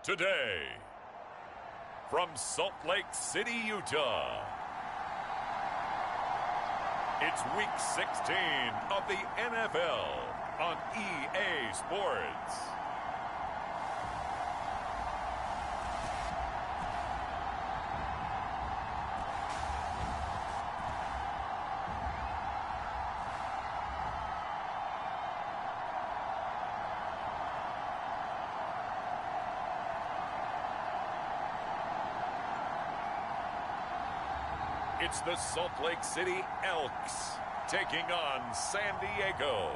Today, from Salt Lake City, Utah, it's Week 16 of the NFL on EA Sports. It's the Salt Lake City Elks taking on San Diego.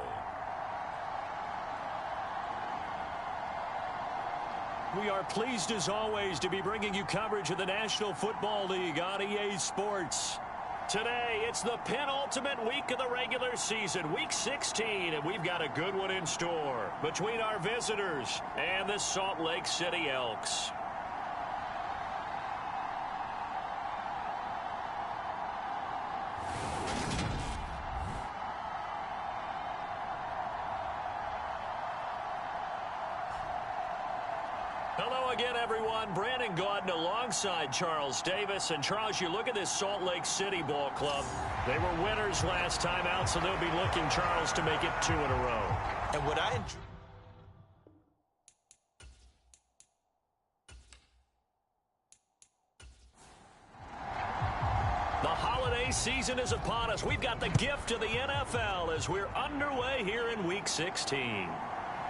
We are pleased as always to be bringing you coverage of the National Football League on EA Sports. Today, it's the penultimate week of the regular season, Week 16, and we've got a good one in store between our visitors and the Salt Lake City Elks. Hello again, everyone. Brandon Gaudin alongside Charles Davis. And, Charles, you look at this Salt Lake City ball club. They were winners last time out, so they'll be looking, Charles, to make it 2 in a row. And what I enjoy... The holiday season is upon us. We've got the gift of the NFL as we're underway here in Week 16.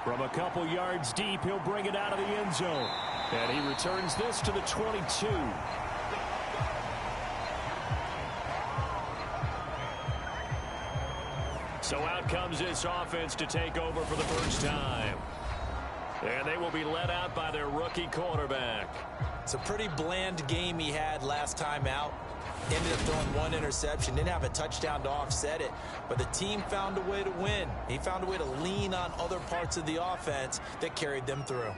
From a couple yards deep, he'll bring it out of the end zone. And he returns this to the 22. So out comes this offense to take over for the first time. And they will be led out by their rookie quarterback. It's a pretty bland game he had last time out. Ended up throwing one interception. Didn't have a touchdown to offset it. But the team found a way to win. He found a way to lean on other parts of the offense that carried them through.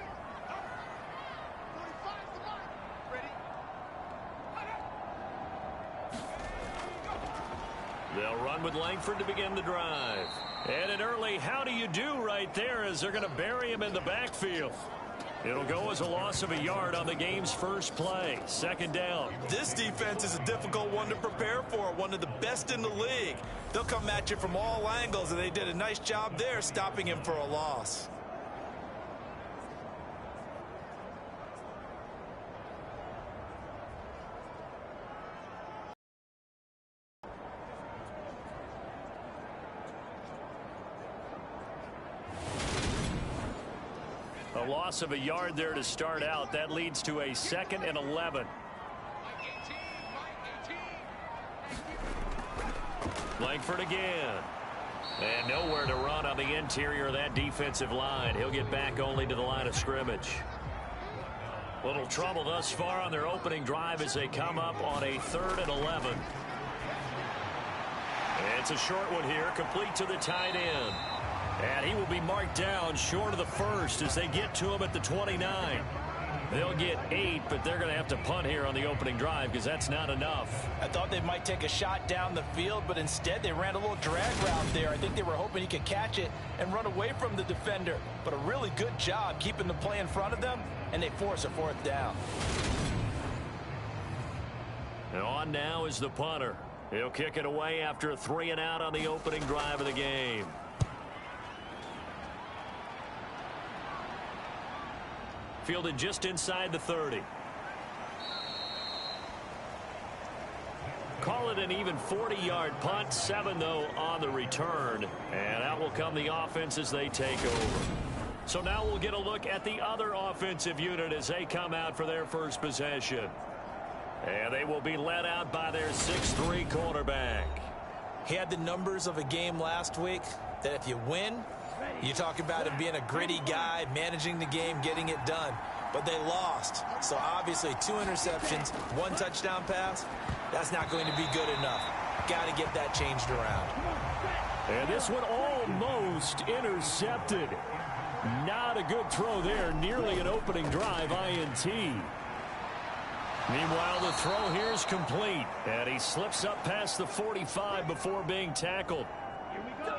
They'll run with Langford to begin the drive. And an early how do you do right there as they're going to bury him in the backfield. It'll go as a loss of a yard on the game's first play. Second down. This defense is a difficult one to prepare for. One of the best in the league. They'll come at you from all angles, and they did a nice job there stopping him for a loss. A loss of a yard there to start out. That leads to a 2nd and 11. Langford again. And nowhere to run on the interior of that defensive line. He'll get back only to the line of scrimmage. Little trouble thus far on their opening drive as they come up on a 3rd and 11. And it's a short one here, complete to the tight end. And he will be marked down short of the first as they get to him at the 29. They'll get 8, but they're going to have to punt here on the opening drive because that's not enough. I thought they might take a shot down the field, but instead they ran a little drag route there. I think they were hoping he could catch it and run away from the defender. But a really good job keeping the play in front of them, and they force a 4th down. And on now is the punter. He'll kick it away after a 3 and out on the opening drive of the game. Fielded just inside the 30. Call it an even 40-yard punt. 7, though, on the return. And out will come the offense as they take over. So now we'll get a look at the other offensive unit as they come out for their first possession. And they will be led out by their 6'3" quarterback. He had the numbers of a game last week that if you win, you talk about him being a gritty guy, managing the game, getting it done. But they lost. So obviously 2 interceptions, 1 touchdown pass, that's not going to be good enough. Got to get that changed around. And this one almost intercepted. Not a good throw there. Nearly an opening drive INT. Meanwhile, the throw here is complete. And he slips up past the 45 before being tackled. Here we go.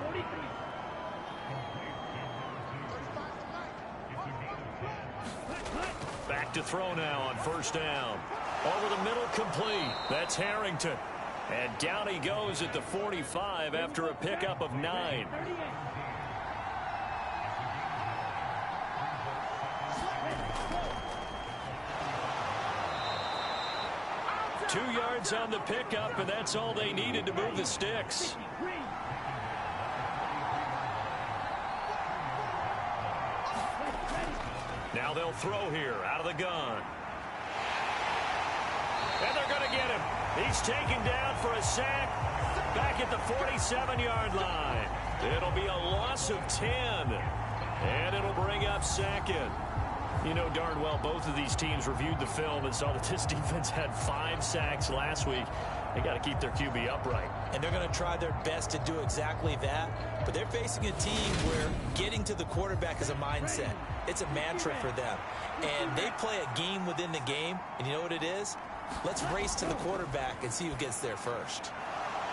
43. to throw now on first down. Over the middle, complete. That's Harrington. And down he goes at the 45 after a pickup of 9. 2 yards on the pickup, and that's all they needed to move the sticks. Now they'll throw here out of the gun. And they're going to get him. He's taken down for a sack back at the 47-yard line. It'll be a loss of 10. And it'll bring up second. You know darn well both of these teams reviewed the film and saw that this defense had 5 sacks last week. They got to keep their QB upright. And they're going to try their best to do exactly that. But they're facing a team where getting to the quarterback is a mindset. It's a mantra for them. And they play a game within the game. And you know what it is? Let's race to the quarterback and see who gets there first.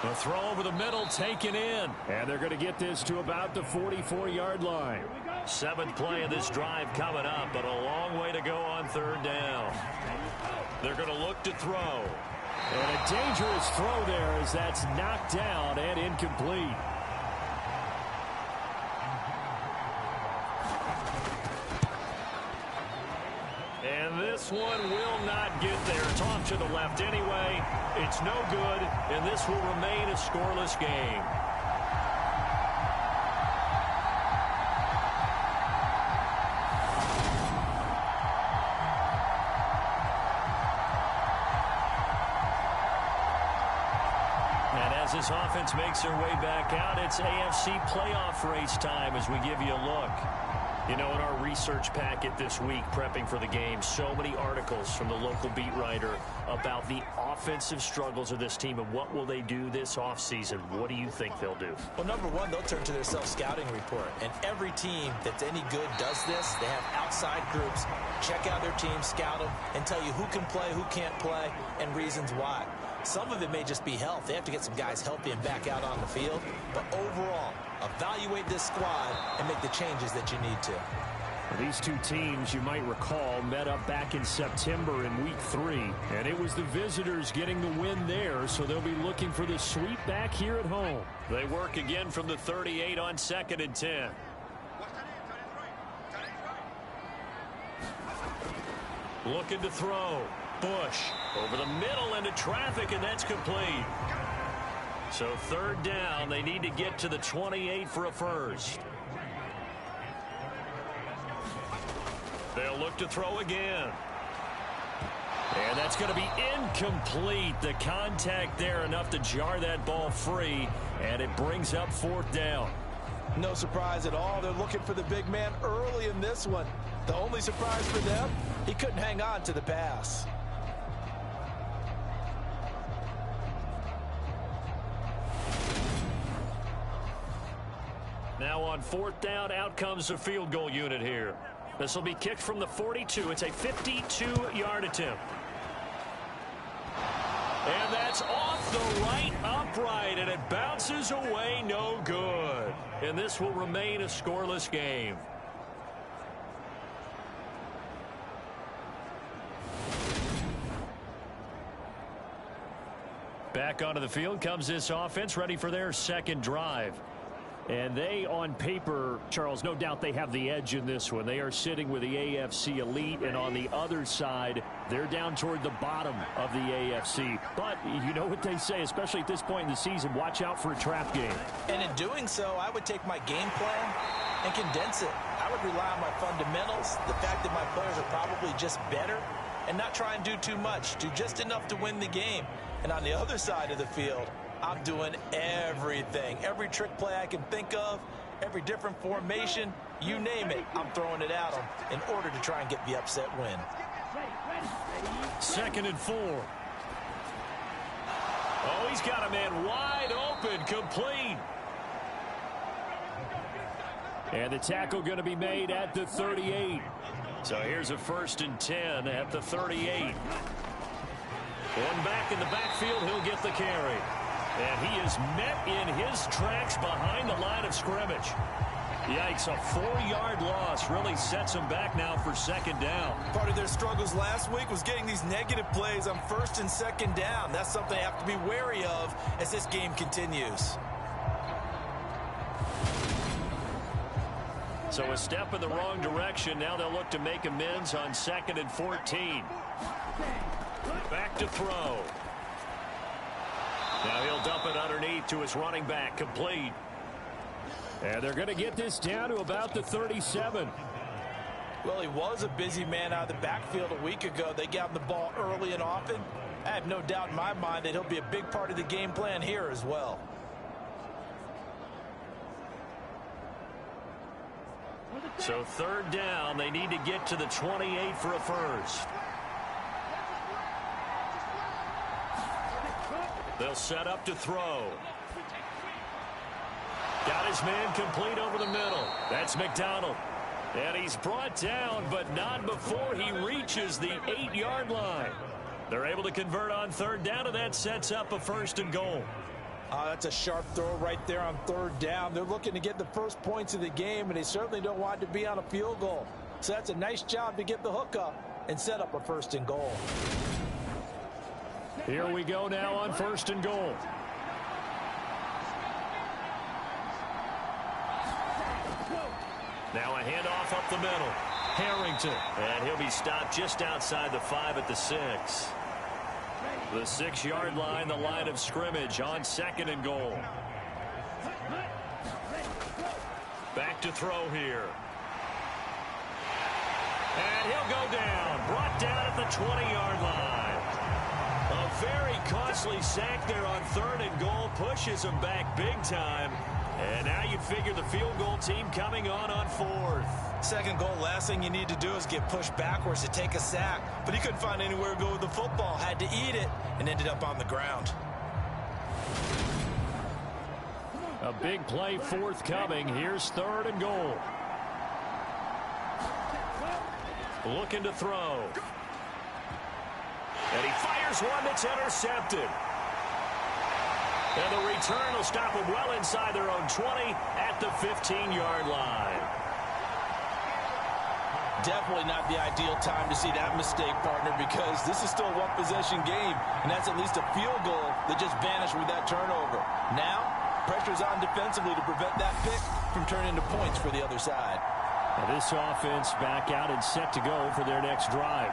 The throw over the middle taken in. And they're going to get this to about the 44-yard line. 7th play of this drive coming up, but a long way to go on 3rd down. They're going to look to throw. And a dangerous throw there as that's knocked down and incomplete. And this one will not get there. It's off to the left anyway. It's no good, and this will remain a scoreless game. This offense makes their way back out. It's AFC playoff race time as we give you a look. You know, in our research packet this week, prepping for the game, so many articles from the local beat writer about the offensive struggles of this team and what will they do this offseason. What do you think they'll do? Well, number one, they'll turn to their self-scouting report. And every team that's any good does this. They have outside groups. Check out their team, scout them, and tell you who can play, who can't play, and reasons why. Some of it may just be health. They have to get some guys healthy and back out on the field. But overall, evaluate this squad and make the changes that you need to. These two teams, you might recall, met up back in September in Week 3. And it was the visitors getting the win there, so they'll be looking for the sweep back here at home. They work again from the 38 on 2nd and 10. Looking to throw. Bush over the middle into traffic, and that's complete. So 3rd down, they need to get to the 28 for a first. They'll look to throw again. And that's going to be incomplete. The contact there enough to jar that ball free, and it brings up 4th down. No surprise at all. They're looking for the big man early in this one. The only surprise for them, he couldn't hang on to the pass. Now on 4th down, out comes the field goal unit here. This will be kicked from the 42. It's a 52-yard attempt. And that's off the right upright, and it bounces away, no good. And this will remain a scoreless game. Back onto the field comes this offense, ready for their 2nd drive. And they, on paper, Charles, no doubt they have the edge in this one. They are sitting with the AFC elite, and on the other side, they're down toward the bottom of the AFC. But you know what they say, especially at this point in the season, watch out for a trap game. And in doing so, I would take my game plan and condense it. I would rely on my fundamentals, the fact that my players are probably just better, and not try and do too much, do just enough to win the game. And on the other side of the field, I'm doing everything. Every trick play I can think of, every different formation, you name it, I'm throwing it at them in order to try and get the upset win. 2nd and 4. Oh, he's got a man wide open, complete. And the tackle going to be made at the 38. So here's a 1st and 10 at the 38. One back in the backfield, he'll get the carry. And he is met in his tracks behind the line of scrimmage. Yikes, a 4-yard loss really sets them back now for second down. Part of their struggles last week was getting these negative plays on first and second down. That's something they have to be wary of as this game continues. So a step in the wrong direction. Now they'll look to make amends on 2nd and 14. Back to throw. Now he'll dump it underneath to his running back, complete. And they're going to get this down to about the 37. Well, he was a busy man out of the backfield a week ago. They got him the ball early and often. I have no doubt in my mind that he'll be a big part of the game plan here as well. So 3rd down, they need to get to the 28 for a first. They'll set up to throw. Got his man complete over the middle. That's McDonald. And he's brought down, but not before he reaches the 8-yard line. They're able to convert on 3rd down, and that sets up a 1st and goal. That's a sharp throw right there on 3rd down. They're looking to get the first points of the game, and they certainly don't want to be on a field goal. So that's a nice job to get the hook up and set up a 1st and goal. Here we go now on 1st and goal. Now a handoff up the middle. Harrington. And he'll be stopped just outside the 5 at the 6. The 6-yard line, the line of scrimmage on 2nd and goal. Back to throw here. And he'll go down. Brought down at the 20-yard line. A very costly sack there on 3rd and goal. Pushes him back big time. And now you'd figure the field goal team coming on 4th. 2nd goal, last thing you need to do is get pushed backwards to take a sack. But he couldn't find anywhere to go with the football. Had to eat it and ended up on the ground. A big play forthcoming. Here's 3rd and goal. Looking to throw. And he fires one that's intercepted. And the return will stop them well inside their own 20 at the 15-yard line. Definitely not the ideal time to see that mistake, partner, because this is still a one-possession game, and that's at least a field goal that just vanished with that turnover. Now, pressure's on defensively to prevent that pick from turning into points for the other side. Now this offense back out and set to go for their next drive.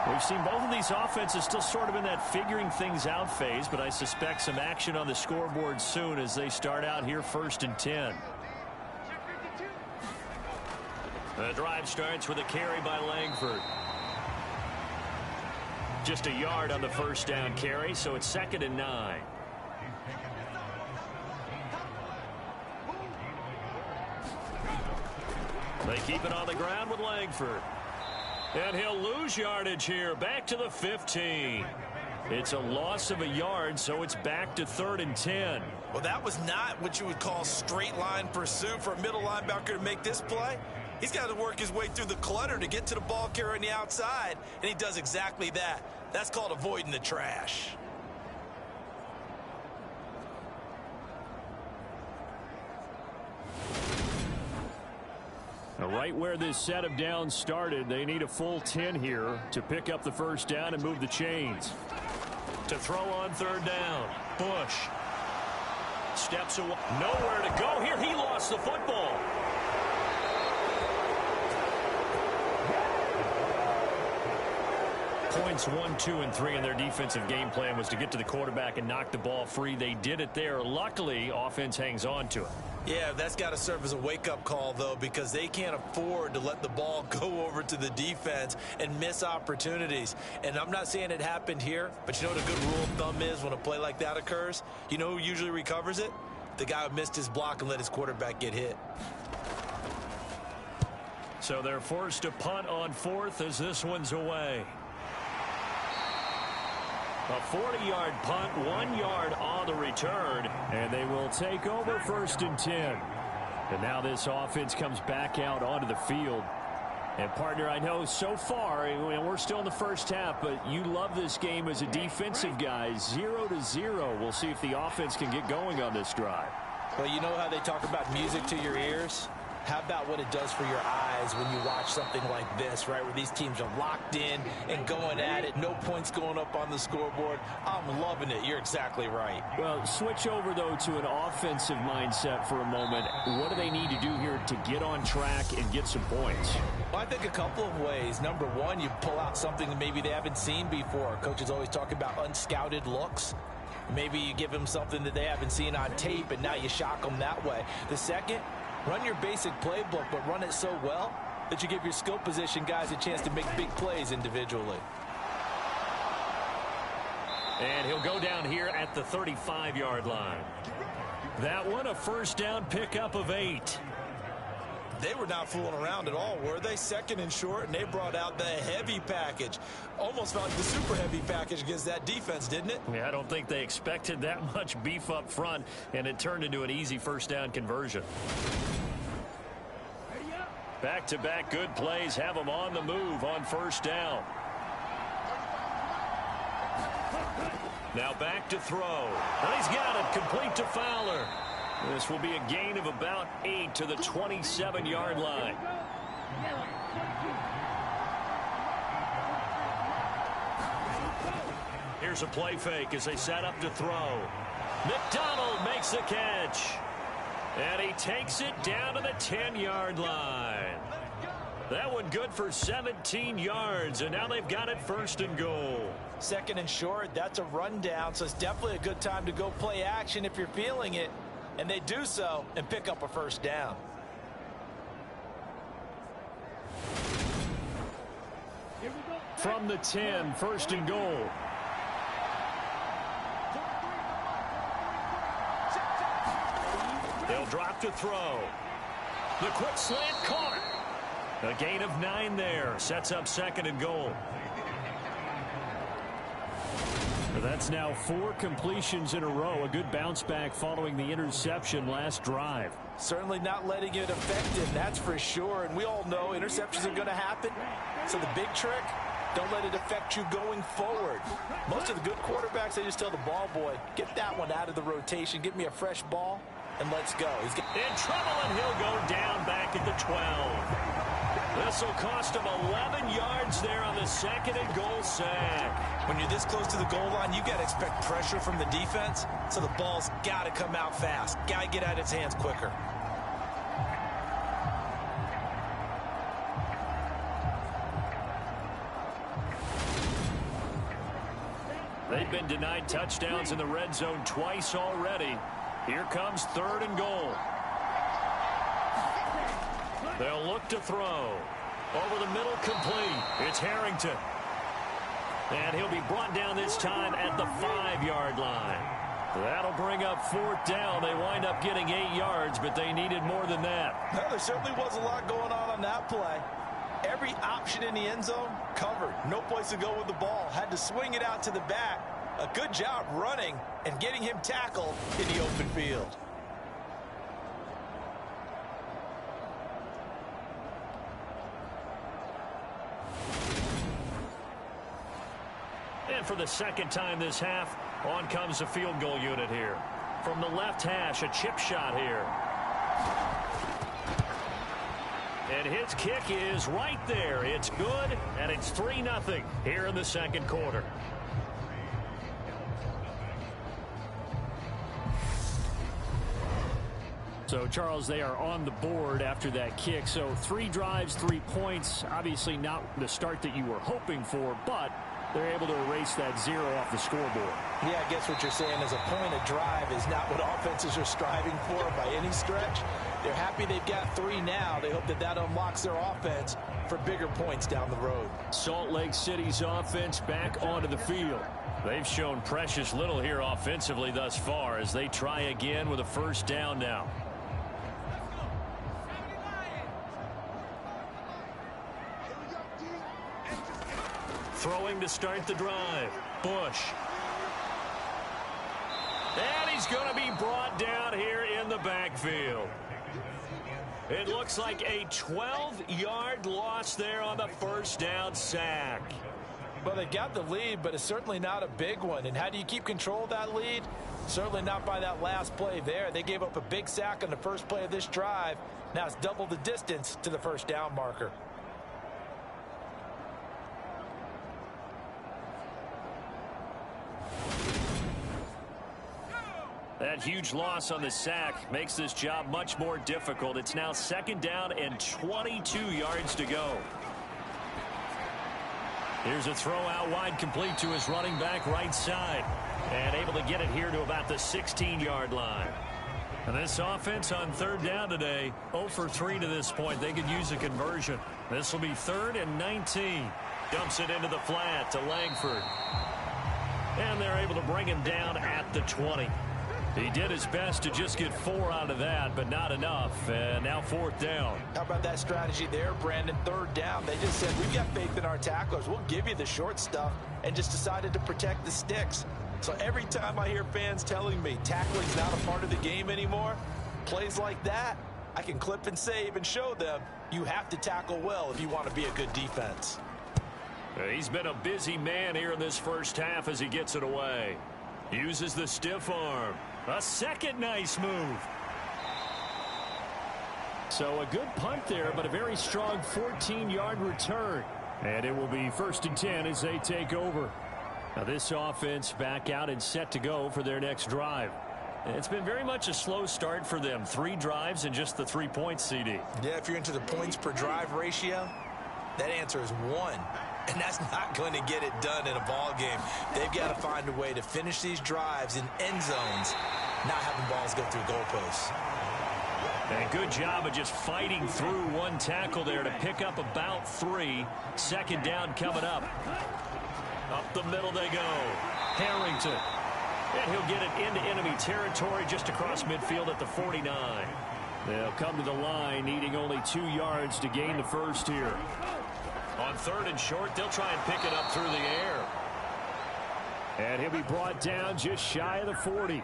We've seen both of these offenses still sort of in that figuring things out phase, but I suspect some action on the scoreboard soon as they start out here 1st and 10. The drive starts with a carry by Langford. Just a yard on the 1st down carry, so it's 2nd and 9. They keep it on the ground with Langford. And he'll lose yardage here, back to the 15. It's a loss of a yard, so it's back to 3rd and 10. Well, that was not what you would call straight line pursuit for a middle linebacker to make this play. He's got to work his way through the clutter to get to the ball carrier on the outside, and he does exactly that. That's called avoiding the trash. Now, right where this set of downs started, they need a full 10 here to pick up the 1st down and move the chains. To throw on 3rd down, Bush steps away. Nowhere to go here. He lost the football. Points 1, 2, and 3 in their defensive game plan was to get to the quarterback and knock the ball free. They did it there. Luckily, offense hangs on to it. Yeah, that's got to serve as a wake-up call, though, because they can't afford to let the ball go over to the defense and miss opportunities. And I'm not saying it happened here, but you know what a good rule of thumb is when a play like that occurs? You know who usually recovers it? The guy who missed his block and let his quarterback get hit. So they're forced to punt on 4th as this one's away. A 40-yard punt, 1 yard on the return, and they will take over 1st and 10. And now this offense comes back out onto the field. And, partner, I know so far, and we're still in the first half, but you love this game as a defensive guy. 0-0. We'll see if the offense can get going on this drive. Well, you know how they talk about music to your ears? How about what it does for your eyes when you watch something like this, right, where these teams are locked in and going at it, no points going up on the scoreboard. I'm loving it. You're exactly right. Well, switch over, though, to an offensive mindset for a moment. What do they need to do here to get on track and get some points? Well, I think a couple of ways. Number one, you pull out something that maybe they haven't seen before. Coaches always talk about unscouted looks. Maybe you give them something that they haven't seen on tape, and now you shock them that way. The second, run your basic playbook, but run it so well that you give your skill position guys a chance to make big plays individually. And he'll go down here at the 35-yard line. That one, a first down pickup of 8. They were not fooling around at all, were they? Second and short, and they brought out the heavy package. Almost felt like the super heavy package against that defense, didn't it? Yeah, I don't think they expected that much beef up front, and it turned into an easy first down conversion. Back-to-back good plays have them on the move on first down. Now back to throw. And he's got it, complete to Fowler. This will be a gain of about 8 to the 27-yard line. Here's a play fake as they set up to throw. McDonald makes the catch. And he takes it down to the 10-yard line. That one good for 17 yards, and now they've got it first and goal. Second and short, that's a rundown, so it's definitely a good time to go play action if you're feeling it. And they do so and pick up a first down. From the 10, first and goal. They'll drop to throw. The quick slant caught. A gain of 9 there. Sets up second and goal. That's now 4 completions in a row. A good bounce back following the interception last drive. Certainly not letting it affect him, that's for sure. And we all know interceptions are going to happen. So the big trick, don't let it affect you going forward. Most of the good quarterbacks, they just tell the ball boy, get that one out of the rotation, get me a fresh ball, and let's go. He's in trouble, and he'll go down back at the 12. This will cost him 11 yards there on the second and goal sack. When you're this close to the goal line, you got to expect pressure from the defense, so the ball's got to come out fast. Got to get out of its hands quicker. They've been denied touchdowns in the red zone twice already. Here comes third and goal. They'll look to throw. Over the middle, complete. It's Harrington. And he'll be brought down this time at the 5-yard line. That'll bring up fourth down. They wind up getting 8 yards, but they needed more than that. Well, there certainly was a lot going on that play. Every option in the end zone covered. No place to go with the ball. Had to swing it out to the back. A good job running and getting him tackled in the open field. And for the second time this half, on comes the field goal unit here. From the left hash, a chip shot here. And his kick is right there. It's good, and it's 3-0 here in the second quarter. So, Charles, they are on the board after that kick. So 3 drives, 3 points. Obviously not the start that you were hoping for, but they're able to erase that 0 off the scoreboard. Yeah, I guess what you're saying is a point of drive is not what offenses are striving for by any stretch. They're happy they've got 3 now. They hope that that unlocks their offense for bigger points down the road. Salt Lake City's offense back onto the field. They've shown precious little here offensively thus far as they try again with a first down now. Throwing to start the drive. Bush. And he's going to be brought down here in the backfield. It looks like a 12-yard loss there on the first down sack. Well, they got the lead, but it's certainly not a big one. And how do you keep control of that lead? Certainly not by that last play there. They gave up a big sack on the first play of this drive. Now it's double the distance to the first down marker. That huge loss on the sack makes this job much more difficult. It's now 2nd down and 22 yards to go. Here's a throw out wide, complete to his running back right side. And able to get it here to about the 16-yard line. And this offense on 3rd down today, 0 for 3 to this point. They could use a conversion. This will be 3rd and 19. Dumps it into the flat to Langford. And they're able to bring him down at the 20. He did his best to just get 4 out of that, but not enough. And now 4th down. How about that strategy there, Brandon? 3rd down. They just said, we've got faith in our tacklers. We'll give you the short stuff, and just decided to protect the sticks. So every time I hear fans telling me tackling's not a part of the game anymore, plays like that, I can clip and save and show them you have to tackle well if you want to be a good defense. He's been a busy man here in this first half as he gets it away. Uses the stiff arm. A second nice move. So a good punt there, but a very strong 14-yard return. And it will be 1st and 10 as they take over. Now this offense back out and set to go for their next drive. It's been very much a slow start for them. 3 drives and just the 3 points, CD. Yeah, if you're into the points per drive ratio, that answer is 1. And that's not going to get it done in a ball game. They've got to find a way to finish these drives in end zones, not having balls go through goalposts. And good job of just fighting through one tackle there to pick up about 3. 2nd down coming up. Up the middle they go. Harrington. And he'll get it into enemy territory just across midfield at the 49. They'll come to the line needing only 2 yards to gain the first here. On 3rd and short, they'll try and pick it up through the air. And he'll be brought down just shy of the 40.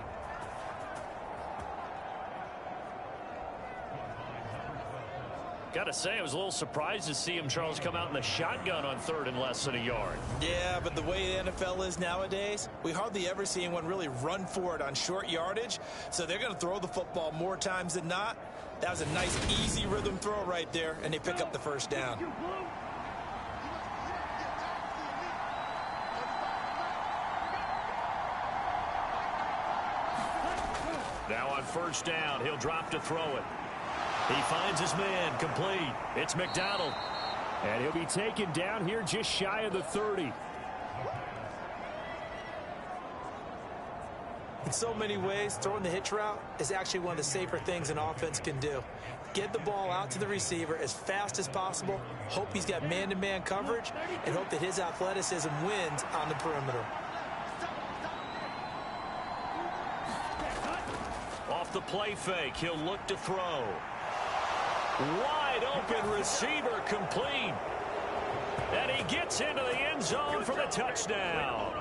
Got to say, I was a little surprised to see him, Charles, come out in the shotgun on 3rd and less than a yard. Yeah, but the way the NFL is nowadays, we hardly ever see anyone really run for it on short yardage. So they're going to throw the football more times than not. That was a nice, easy rhythm throw right there, and they pick up the first down. Now on 1st down, he'll drop to throw it. He finds his man, complete. It's McDonald. And he'll be taken down here just shy of the 30. In so many ways, throwing the hitch route is actually one of the safer things an offense can do. Get the ball out to the receiver as fast as possible, hope he's got man-to-man coverage, and hope that his athleticism wins on the perimeter. Off the play fake, he'll look to throw. Wide open receiver, complete. And he gets into the end zone for the touchdown.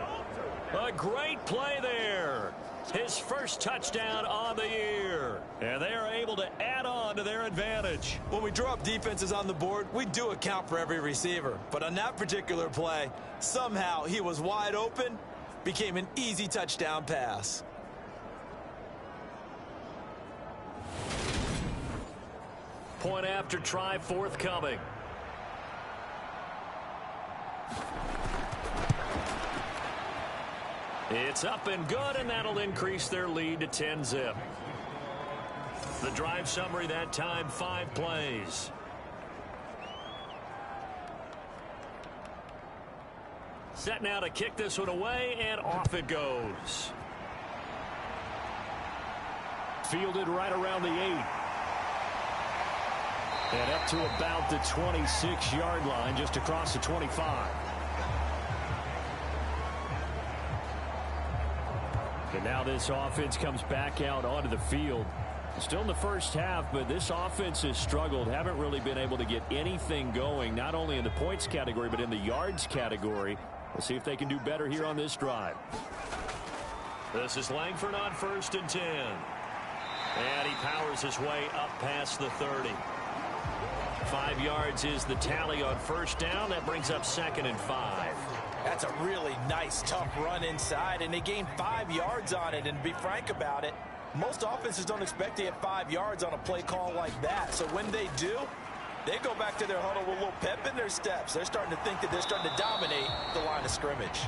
A great play there. His first touchdown on the year. And they are able to add on to their advantage. When we draw up defenses on the board, we do account for every receiver. But on that particular play, somehow he was wide open, became an easy touchdown pass. Point after try forthcoming. It's up and good, and that'll increase their lead to 10-zip. The drive summary that time, 5 plays. Set now to kick this one away, and off it goes. Fielded right around the 8. And up to about the 26-yard line, just across the 25. And now this offense comes back out onto the field. Still in the first half, but this offense has struggled. Haven't really been able to get anything going, not only in the points category, but in the yards category. We'll see if they can do better here on this drive. This is Langford on 1st and 10. And he powers his way up past the 30. 5 yards is the tally on 1st down. That brings up 2nd and 5. That's a really nice, tough run inside, and they gained 5 yards on it. And to be frank about it, most offenses don't expect to get 5 yards on a play call like that. So when they do, they go back to their huddle with a little pep in their steps. They're starting to think that they're starting to dominate the line of scrimmage.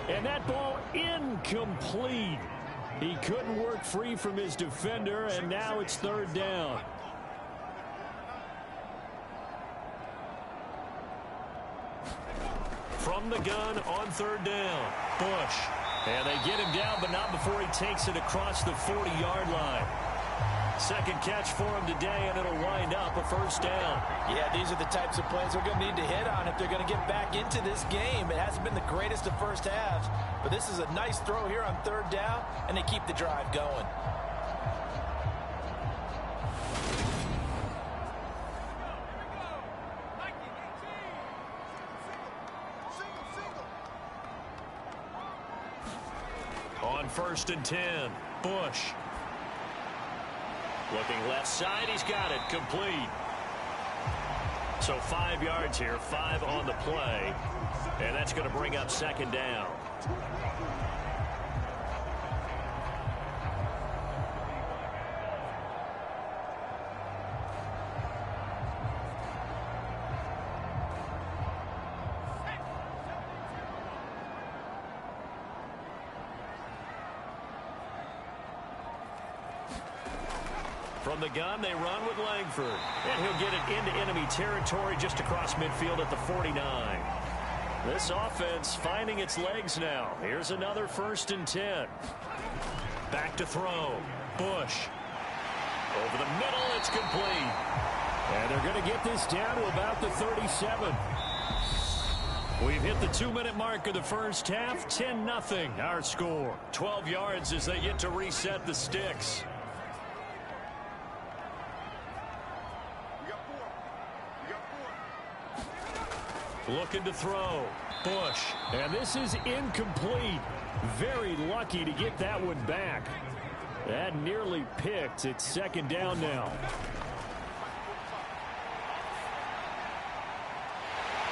And that ball incomplete. He couldn't work free from his defender, and now it's 3rd down. From the gun on 3rd down, Bush. And they get him down, but not before he takes it across the 40-yard line. Second catch for him today, and it'll wind up a 1st down. Yeah, these are the types of plays they're going to need to hit on if they're going to get back into this game. It hasn't been the greatest of first halves, but this is a nice throw here on 3rd down, and they keep the drive going. On 1st and 10, Bush. Looking left side, he's got it, complete. So 5 yards here, 5 on the play, and that's going to bring up 2nd down. From the gun, they run with Langford. And he'll get it into enemy territory just across midfield at the 49. This offense finding its legs now. Here's another 1st and 10. Back to throw. Bush. Over the middle, it's complete. And they're going to get this down to about the 37. We've hit the 2-minute mark of the first half. 10-0 our score. 12 yards as they get to reset the sticks. Looking to throw. Bush. And this is incomplete. Very lucky to get that one back. That nearly picked. It's 2nd down now.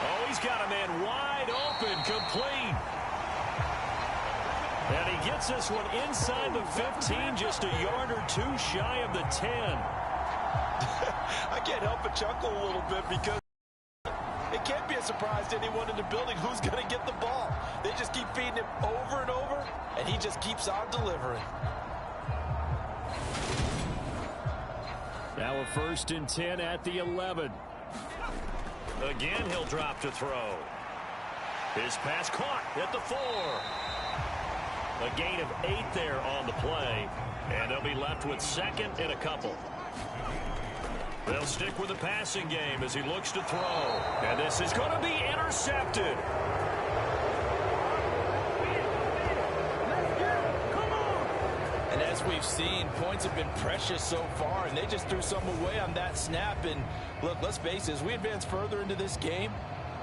Oh, he's got a man wide open. Complete. And he gets this one inside the 15, just a yard or 2 shy of the 10. I can't help but chuckle a little bit because it can't be a surprise to anyone in the building who's going to get the ball. They just keep feeding him over and over, and he just keeps on delivering. Now a 1st and 10 at the 11. Again, he'll drop to throw. His pass caught at the 4. A gain of 8 there on the play, and they'll be left with 2nd and a couple. They'll stick with the passing game as he looks to throw. And this is going to be intercepted. And as we've seen, points have been precious so far, and they just threw some away on that snap. And look, let's face it, as we advance further into this game,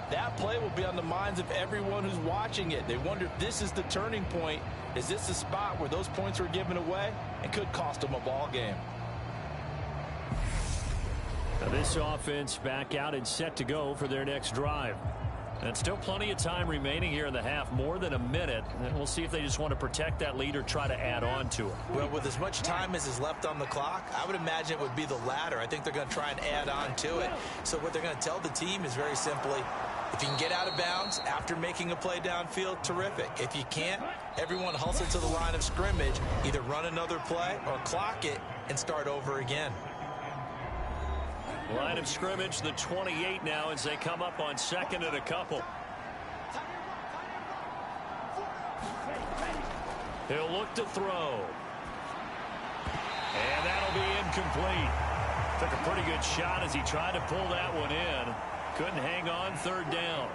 that play will be on the minds of everyone who's watching it. They wonder if this is the turning point. Is this the spot where those points were given away and could cost them a ball game? Now this offense back out and set to go for their next drive. And still plenty of time remaining here in the half, more than a minute. And we'll see if they just want to protect that lead or try to add on to it. Well, with as much time as is left on the clock, I would imagine it would be the latter. I think they're going to try and add on to it. So what they're going to tell the team is very simply, if you can get out of bounds after making a play downfield, terrific. If you can't, everyone hustle to the line of scrimmage, either run another play or clock it and start over again. Line of scrimmage, the 28 now as they come up on 2nd and a couple. He'll look to throw. And that'll be incomplete. Took a pretty good shot as he tried to pull that one in. Couldn't hang on, 3rd down.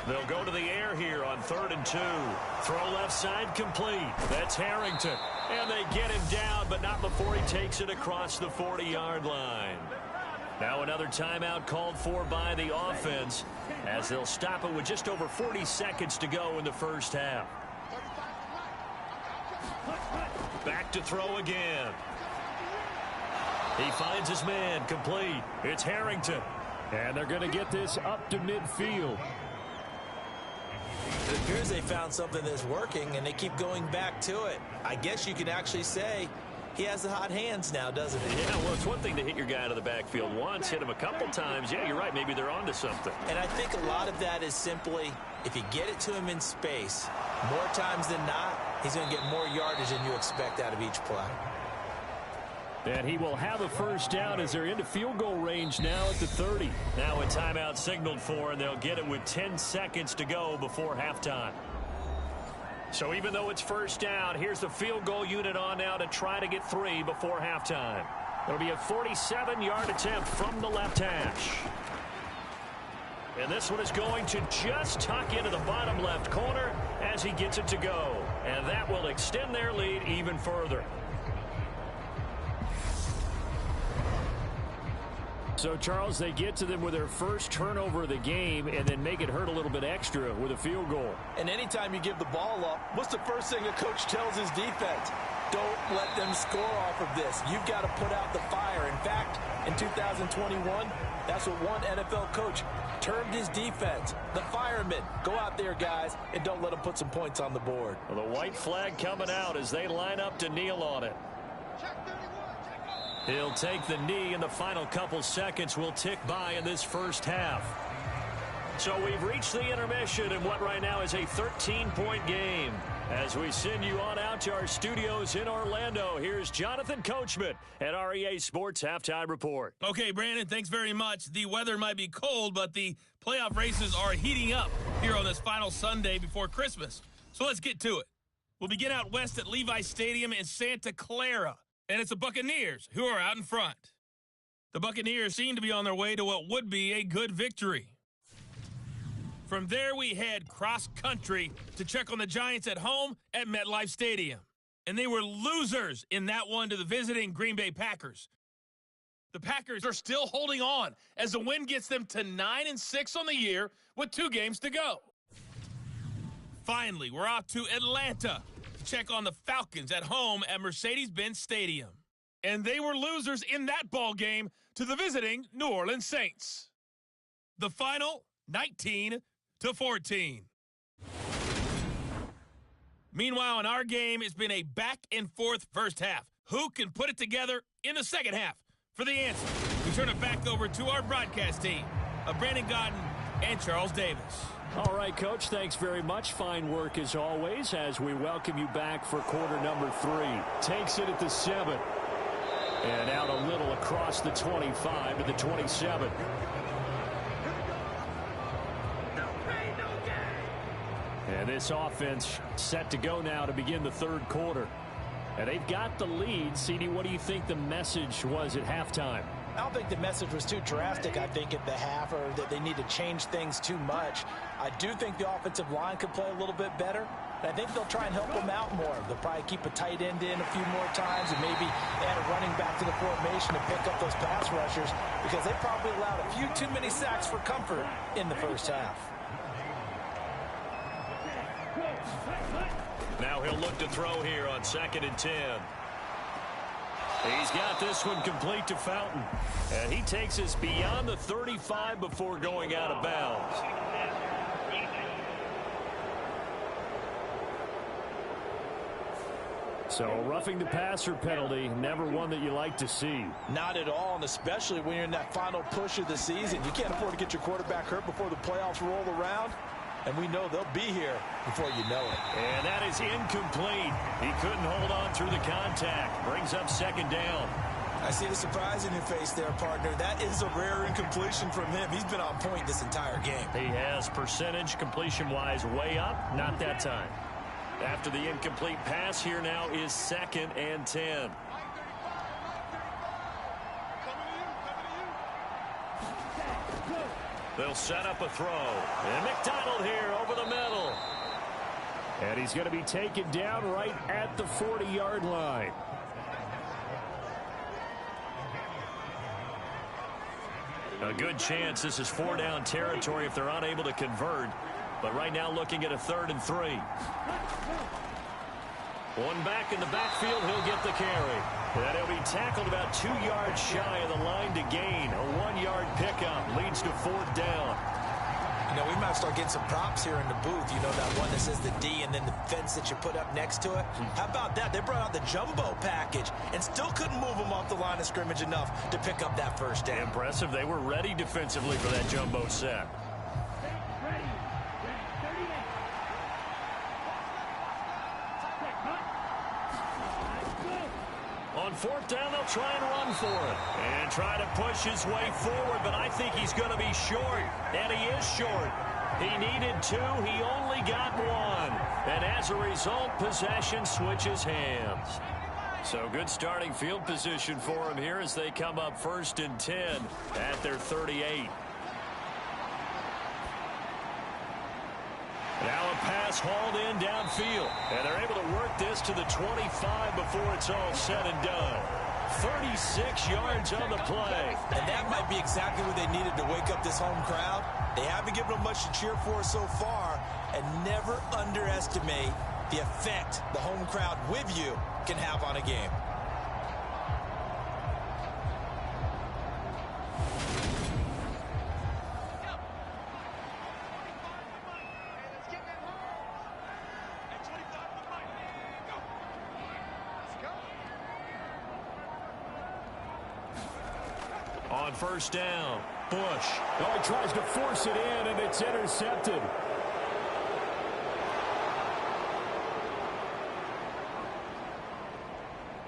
They'll go to the air here on 3rd and 2. Throw left side complete. That's Harrington. And they get him down, but not before he takes it across the 40-yard line. Now another timeout called for by the offense as they'll stop it with just over 40 seconds to go in the first half. Back to throw again. He finds his man complete. It's Harrington. And they're going to get this up to midfield. It appears they found something that's working, and they keep going back to it. I guess you can actually say he has the hot hands now, doesn't he? Yeah, well, it's one thing to hit your guy out of the backfield once, hit him a couple times. Yeah, you're right. Maybe they're onto something. And I think a lot of that is simply, if you get it to him in space, more times than not, he's going to get more yardage than you expect out of each play. And he will have a first down as they're into field goal range now at the 30. Now a timeout signaled for, and they'll get it with 10 seconds to go before halftime. So even though it's first down, here's the field goal unit on now to try to get 3 before halftime. It'll be a 47-yard attempt from the left hash. And this one is going to just tuck into the bottom left corner as he gets it to go. And that will extend their lead even further. So, Charles, they get to them with their first turnover of the game and then make it hurt a little bit extra with a field goal. And anytime you give the ball up, what's the first thing a coach tells his defense? Don't let them score off of this. You've got to put out the fire. In fact, in 2021, that's what one NFL coach termed his defense. The firemen. Go out there, guys, and don't let them put some points on the board. Well, the white flag coming out as they line up to kneel on it. He'll take the knee, and the final couple seconds will tick by in this first half. So we've reached the intermission in what right now is a 13-point game. As we send you on out to our studios in Orlando, here's Jonathan Coachman at REA Sports Halftime Report. Okay, Brandon, thanks very much. The weather might be cold, but the playoff races are heating up here on this final Sunday before Christmas. So let's get to it. We'll begin out west at Levi Stadium in Santa Clara. And it's the Buccaneers who are out in front. The Buccaneers seem to be on their way to what would be a good victory. From there, we head cross-country to check on the Giants at home at MetLife Stadium. And they were losers in that one to the visiting Green Bay Packers. The Packers are still holding on as the win gets them to 9-6 on the year with 2 games to go. Finally, we're off to Atlanta to check on the Falcons at home at Mercedes-Benz Stadium. And they were losers in that ball game to the visiting New Orleans Saints. The final, 19-14. Meanwhile, in our game, it's been a back-and-forth first half. Who can put it together in the second half? For the answer, we turn it back over to our broadcast team of Brandon Godden and Charles Davis. All right, Coach, thanks very much. Fine work as always as we welcome you back for quarter number 3. Takes it at the 7. And out a little across the 25 to the 27. And this offense set to go now to begin the third quarter. And they've got the lead. CD, what do you think the message was at halftime? I don't think the message was too drastic, I think, at the half, or that they need to change things too much. I do think the offensive line could play a little bit better. And I think they'll try and help them out more. They'll probably keep a tight end in a few more times and maybe add a running back to the formation to pick up those pass rushers, because they probably allowed a few too many sacks for comfort in the first half. Now he'll look to throw here on 2nd and 10. He's got this one complete to Fountain. And he takes us beyond the 35 before going out of bounds. So roughing the passer penalty, never one that you like to see. Not at all, and especially when you're in that final push of the season. You can't afford to get your quarterback hurt before the playoffs roll around. And we know they'll be here before you know it. And that is incomplete. He couldn't hold on through the contact. Brings up 2nd down. I see the surprise in your face there, partner. That is a rare incompletion from him. He's been on point this entire game. He has percentage completion-wise way up. Not that time. After the incomplete pass, here now is 2nd and 10. They'll set up a throw. And McDonald here over the middle. And he's going to be taken down right at the 40-yard line. A good chance this is 4-down territory if they're unable to convert. But right now looking at a 3rd and 3. One back in the backfield, he'll get the carry. And he'll be tackled about 2 yards shy of the line to gain. A 1-yard pickup leads to 4th down. You know, we might start getting some props here in the booth. You know, that one that says the D and then the fence that you put up next to it? How about that? They brought out the jumbo package and still couldn't move them off the line of scrimmage enough to pick up that first down. Impressive. They were ready defensively for that jumbo set. On 4th down, they'll try and run for it. And try to push his way forward, but I think he's going to be short. And he is short. He needed 2. He only got 1. And as a result, possession switches hands. So good starting field position for him here as they come up 1st and 10 at their 38. Now a pass hauled in downfield. And they're able to work this to the 25 before it's all said and done. 36 yards on the play. And that might be exactly what they needed to wake up this home crowd. They haven't given them much to cheer for so far. And never underestimate the effect the home crowd with you can have on a game. On 1st down, Bush. Oh, he tries to force it in, and it's intercepted.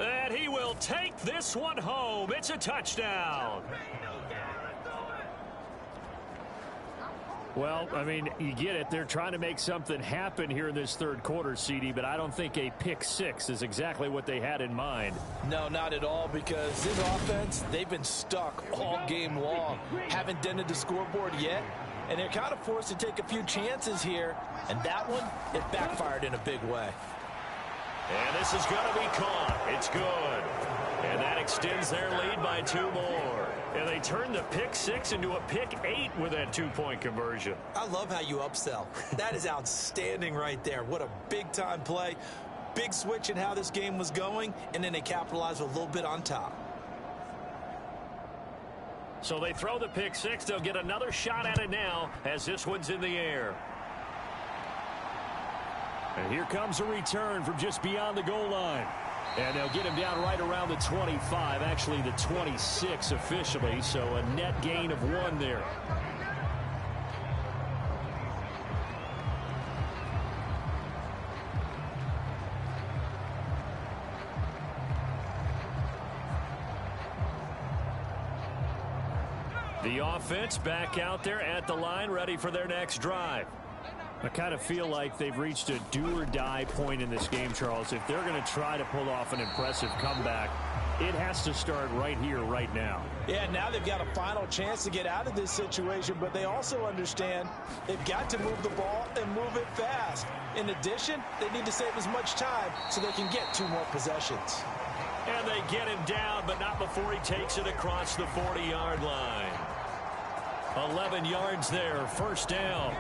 And he will take this one home. It's a touchdown. Well, I mean, you get it. They're trying to make something happen here in this 3rd quarter, CD, but I don't think a pick 6 is exactly what they had in mind. No, not at all, because this offense, they've been stuck all game long. Haven't dented the scoreboard yet, and they're kind of forced to take a few chances here, and that one, it backfired in a big way. And this is going to be caught. It's good. And that extends their lead by 2 more. And they turn the pick 6 into a pick 8 with that 2-point conversion. I love how you upsell. That is outstanding right there. What a big-time play. Big switch in how this game was going, and then they capitalized a little bit on top. So they throw the pick 6. They'll get another shot at it now as this one's in the air. And here comes a return from just beyond the goal line. And they'll get him down right around the 25, actually the 26 officially, so a net gain of 1 there. The offense back out there at the line, ready for their next drive. I kind of feel like they've reached a do-or-die point in this game, Charles. If they're going to try to pull off an impressive comeback, it has to start right here, right now. Yeah, now they've got a final chance to get out of this situation, but they also understand they've got to move the ball and move it fast. In addition, they need to save as much time so they can get 2 more possessions. And they get him down, but not before he takes it across the 40-yard line. 11 yards there, 1st down.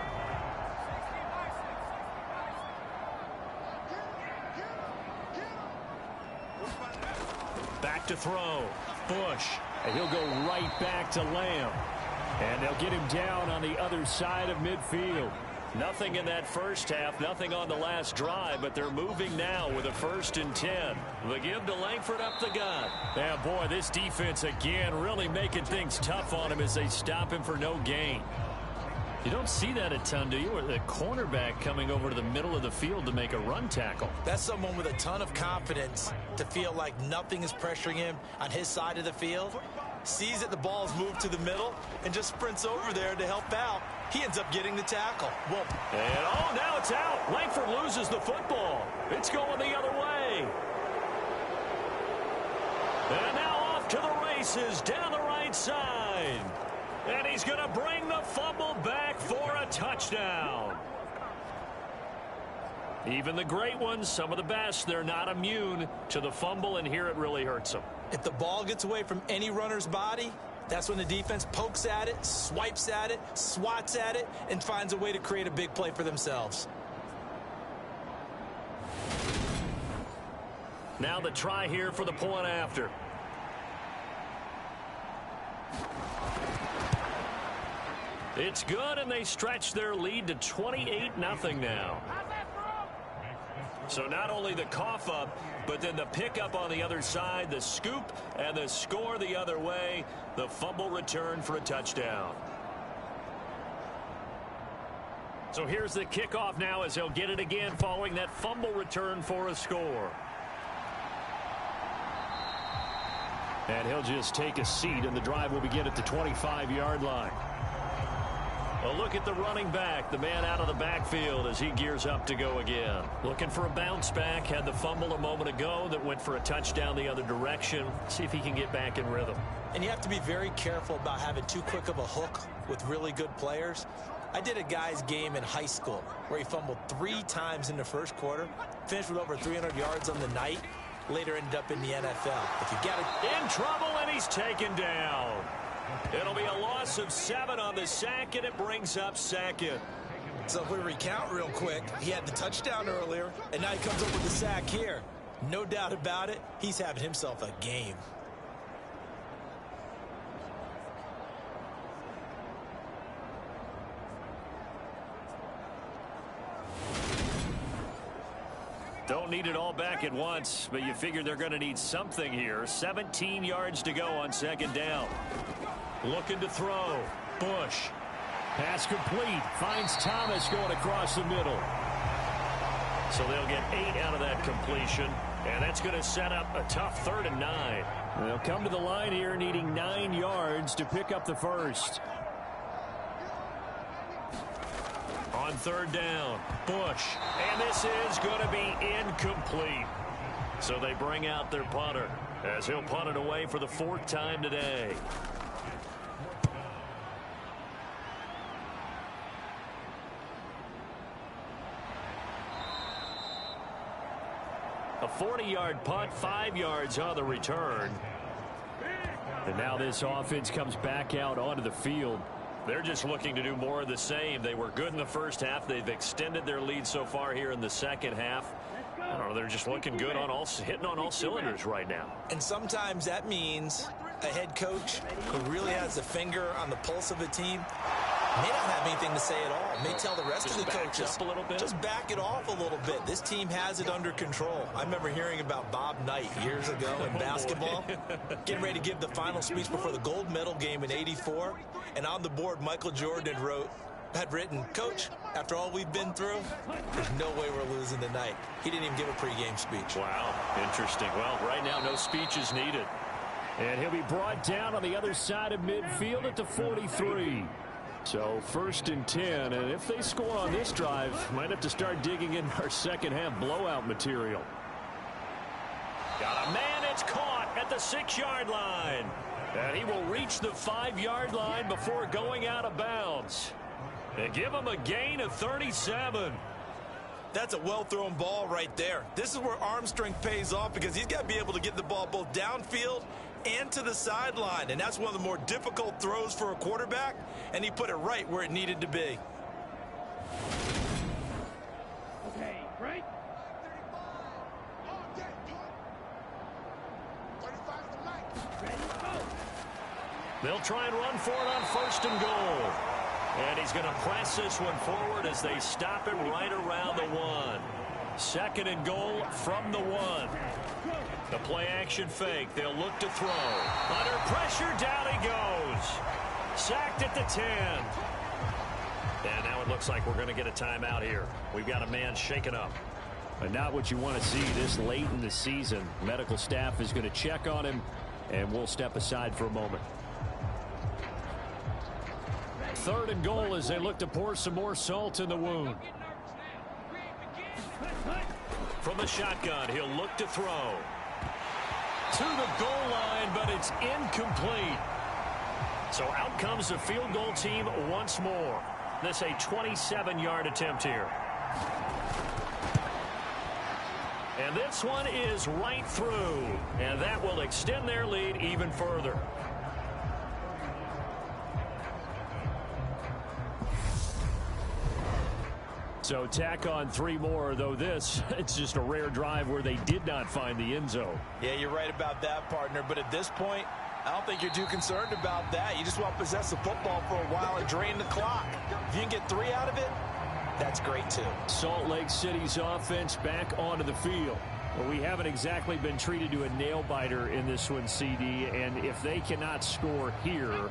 Back to throw. Bush. And he'll go right back to Lamb. And they'll get him down on the other side of midfield. Nothing in that first half, nothing on the last drive, but they're moving now with a 1st and 10. The give to Langford up the gut. Yeah, boy, this defense again really making things tough on him as they stop him for no gain. You don't see that a ton, do you? Or the cornerback coming over to the middle of the field to make a run tackle. That's someone with a ton of confidence to feel like nothing is pressuring him on his side of the field. Sees that the ball's moved to the middle and just sprints over there to help out. He ends up getting the tackle. Whoa. And now it's out. Langford loses the football. It's going the other way. And now off to the races down the right side. And he's going to bring the fumble back for a touchdown. Even the great ones, some of the best, they're not immune to the fumble, and here it really hurts them. If the ball gets away from any runner's body, that's when the defense pokes at it, swipes at it, swats at it, and finds a way to create a big play for themselves. Now the try here for the point after. It's good, and they stretch their lead to 28-0 now. So not only the cough up, but then the pickup on the other side, the scoop, and the score the other way, the fumble return for a touchdown. So here's the kickoff now as he'll get it again following that fumble return for a score. And he'll just take a seat, and the drive will begin at the 25-yard line. A look at the running back, the man out of the backfield as he gears up to go again. Looking for a bounce back, had the fumble a moment ago that went for a touchdown the other direction. See if he can get back in rhythm. And you have to be very careful about having too quick of a hook with really good players. I did a guy's game in high school where he fumbled 3 times in the first quarter, finished with over 300 yards on the night, later ended up in the NFL. If you got it in trouble, and he's taken down. It'll be a loss of 7 on the sack, and it brings up second. So if we recount real quick, he had the touchdown earlier, and now he comes up with the sack here. No doubt about it, he's having himself a game. Don't need it all back at once, but you figure they're going to need something here. 17 yards to go on second down. Looking to throw. Bush. Pass complete. Finds Thomas going across the middle. So they'll get 8 out of that completion, and that's going to set up a tough 3rd and 9. They'll come to the line here needing 9 yards to pick up the first. On 3rd down, Bush, and this is going to be incomplete. So they bring out their punter as he'll punt it away for the 4th time today. A 40-yard punt, 5 yards on the return. And now this offense comes back out onto the field. They're just looking to do more of the same. They were good in the first half. They've extended their lead so far here in the second half. I don't know, they're just looking good on hitting on all cylinders right now. And sometimes that means a head coach who really has a finger on the pulse of a team may not have anything to say at all. May tell the rest of the coaches, a little bit. Just back it off a little bit. This team has it under control. I remember hearing about Bob Knight years ago in basketball, getting ready to give the final speech before the gold medal game in '84. And on the board, Michael Jordan had written, "Coach, after all we've been through, there's no way we're losing tonight." He didn't even give a pregame speech. Wow, interesting. Well, right now, no speech is needed. And he'll be brought down on the other side of midfield at the 43. So 1st and 10, and if they score on this drive, might have to start digging in our second half blowout material. Got a man, it's caught at the 6-yard line. And he will reach the 5-yard line before going out of bounds. And give him a gain of 37. That's a well-thrown ball right there. This is where arm strength pays off because he's got to be able to get the ball both downfield and to the sideline. And that's one of the more difficult throws for a quarterback. And he put it right where it needed to be. Okay, break. They'll try and run for it on 1st and goal. And he's going to press this one forward as they stop it right around the 1. 2nd and goal from the 1. The play action fake. They'll look to throw. Under pressure, down he goes. Sacked at the 10. And now it looks like we're going to get a timeout here. We've got a man shaken up. But not what you want to see this late in the season. Medical staff is going to check on him, and we'll step aside for a moment. 3rd and goal as they look to pour some more salt in the wound. From the shotgun, he'll look to throw. To the goal line, but it's incomplete. So out comes the field goal team once more. This a 27-yard attempt here. And this one is right through. And that will extend their lead even further. So tack on 3 more, though this, it's just a rare drive where they did not find the end zone. Yeah, you're right about that, partner. But at this point, I don't think you're too concerned about that. You just want to possess the football for a while and drain the clock. If you can get 3 out of it, that's great, too. Salt Lake City's offense back onto the field. Well, we haven't exactly been treated to a nail-biter in this one, CD, and if they cannot score here,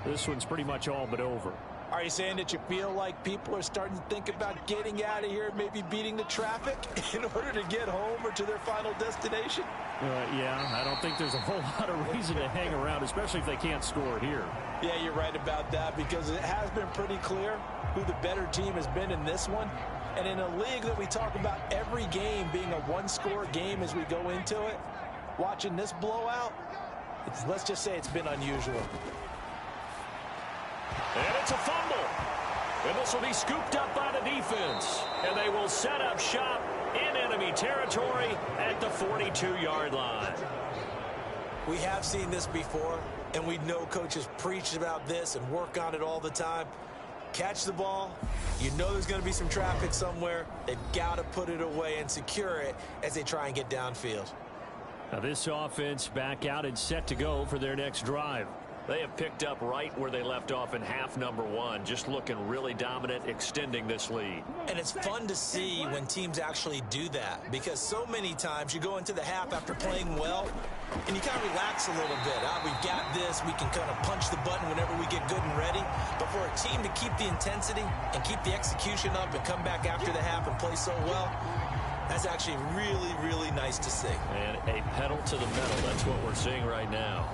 this one's pretty much all but over. Are you saying that you feel like people are starting to think about getting out of here, maybe beating the traffic in order to get home or to their final destination? Yeah, I don't think there's a whole lot of reason to hang around, especially if they can't score here. Yeah, you're right about that, because it has been pretty clear who the better team has been in this one. And in a league that we talk about every game being a one-score game as we go into it, watching this blowout, let's just say it's been unusual. And it's a fumble. And this will be scooped up by the defense. And they will set up shop in enemy territory at the 42-yard line. We have seen this before, and we know coaches preach about this and work on it all the time. Catch the ball. You know there's going to be some traffic somewhere. They've got to put it away and secure it as they try and get downfield. Now this offense back out and set to go for their next drive. They have picked up right where they left off in half number 1, just looking really dominant, extending this lead. And it's fun to see when teams actually do that, because so many times you go into the half after playing well, and you kind of relax a little bit. We've got this. We can kind of punch the button whenever we get good and ready. But for a team to keep the intensity and keep the execution up and come back after the half and play so well, that's actually really, really nice to see. And a pedal to the metal. That's what we're seeing right now.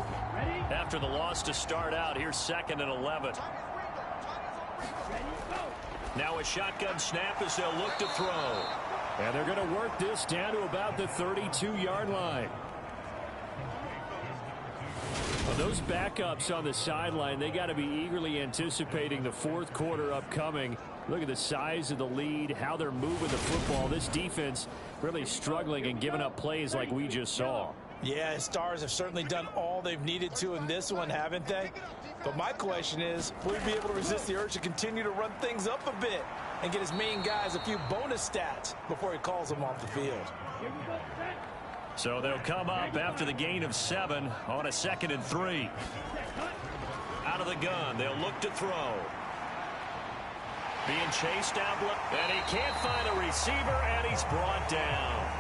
After the loss to start out, here's 2nd and 11. Now a shotgun snap as they'll look to throw. And they're going to work this down to about the 32-yard line. Well, those backups on the sideline, they got to be eagerly anticipating the 4th quarter upcoming. Look at the size of the lead, how they're moving the football. This defense really struggling and giving up plays like we just saw. Yeah, Stars have certainly done all they've needed to in this one, haven't they? But my question is, will we be able to resist the urge to continue to run things up a bit and get his main guys a few bonus stats before he calls them off the field? So they'll come up after the gain of 7 on a 2nd and 3. Out of the gun, they'll look to throw. Being chased out, and he can't find a receiver, and he's brought down.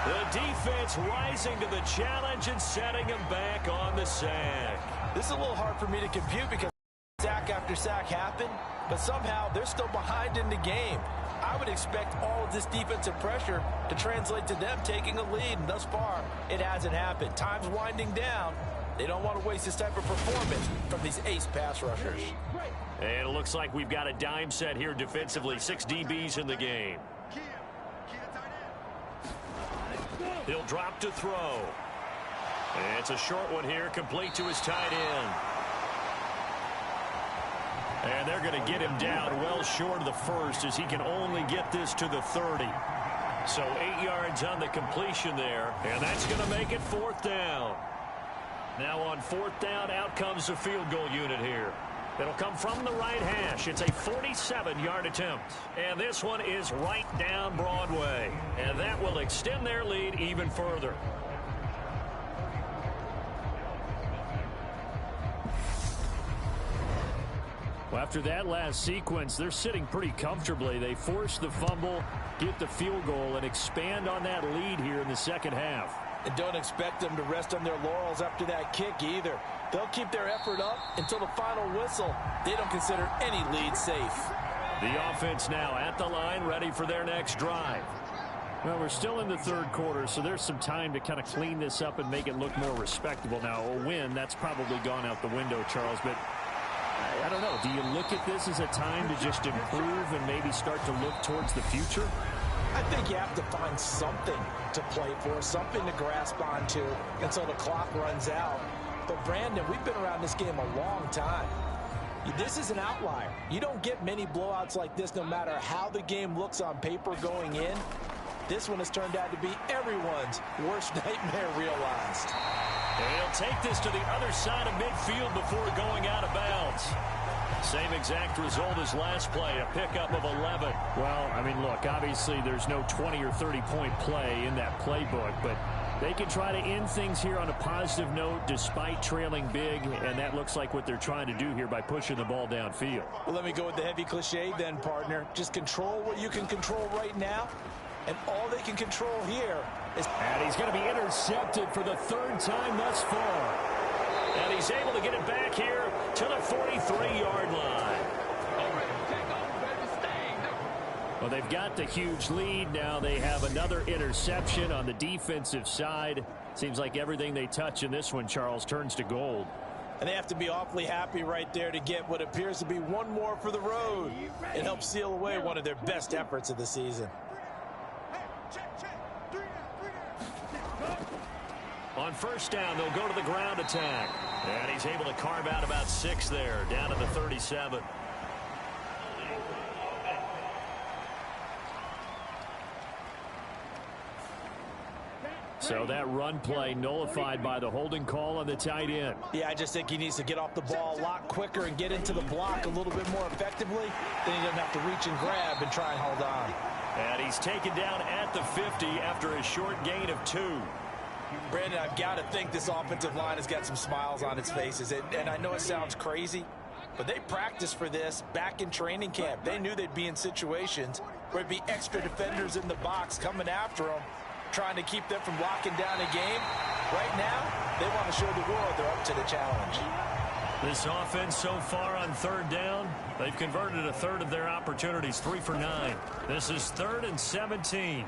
The defense rising to the challenge and setting him back on the sack. This is a little hard for me to compute because sack after sack happened, but somehow they're still behind in the game. I would expect all of this defensive pressure to translate to them taking a lead, and thus far, it hasn't happened. Time's winding down. They don't want to waste this type of performance from these ace pass rushers. And it looks like we've got a dime set here defensively. 6 DBs in the game. He'll drop to throw. And it's a short one here, complete to his tight end. And they're going to get him down well short of the 1st as he can only get this to the 30. So 8 yards on the completion there, and that's going to make it 4th down. Now on 4th down, out comes the field goal unit here. It'll come from the right hash. It's a 47-yard attempt. And this one is right down Broadway. And that will extend their lead even further. Well, after that last sequence, they're sitting pretty comfortably. They force the fumble, get the field goal, and expand on that lead here in the 2nd half. And don't expect them to rest on their laurels after that kick either. They'll keep their effort up until the final whistle. They don't consider any lead safe. The offense now at the line, ready for their next drive. Well, we're still in the 3rd quarter, so there's some time to kind of clean this up and make it look more respectable. Now, a win, that's probably gone out the window, Charles, but I don't know. Do you look at this as a time to just improve and maybe start to look towards the future? I think you have to find something to play for, something to grasp onto until the clock runs out. But, Brandon, we've been around this game a long time. This is an outlier. You don't get many blowouts like this no matter how the game looks on paper going in. This one has turned out to be everyone's worst nightmare realized. And he'll take this to the other side of midfield before going out of bounds. Same exact result as last play, a pickup of 11. Well, I mean, look, obviously there's no 20 or 30-point play in that playbook, but they can try to end things here on a positive note despite trailing big, and that looks like what they're trying to do here by pushing the ball downfield. Well, let me go with the heavy cliche then, partner. Just control what you can control right now, and all they can control here is... And he's going to be intercepted for the third time thus far. And he's able to get it back here to the 43-yard line. Well, they've got the huge lead. Now they have another interception on the defensive side. Seems like everything they touch in this one, Charles, turns to gold. And they have to be awfully happy right there to get what appears to be one more for the road. It helps seal away one of their best efforts of the season. On first down, they'll go to the ground attack. And he's able to carve out about 6 there, down to the 37. So that run play nullified by the holding call on the tight end. Yeah, I just think he needs to get off the ball a lot quicker and get into the block a little bit more effectively. Then he doesn't have to reach and grab and try and hold on. And he's taken down at the 50 after a short gain of 2. Brandon, I've got to think this offensive line has got some smiles on its faces. And I know it sounds crazy, but they practiced for this back in training camp. They knew they'd be in situations where there'd be extra defenders in the box coming after them, trying to keep them from locking down a game. Right now, they want to show the world they're up to the challenge. This offense so far on third down, they've converted a third of their opportunities, 3 for 9. This is 3rd and 17.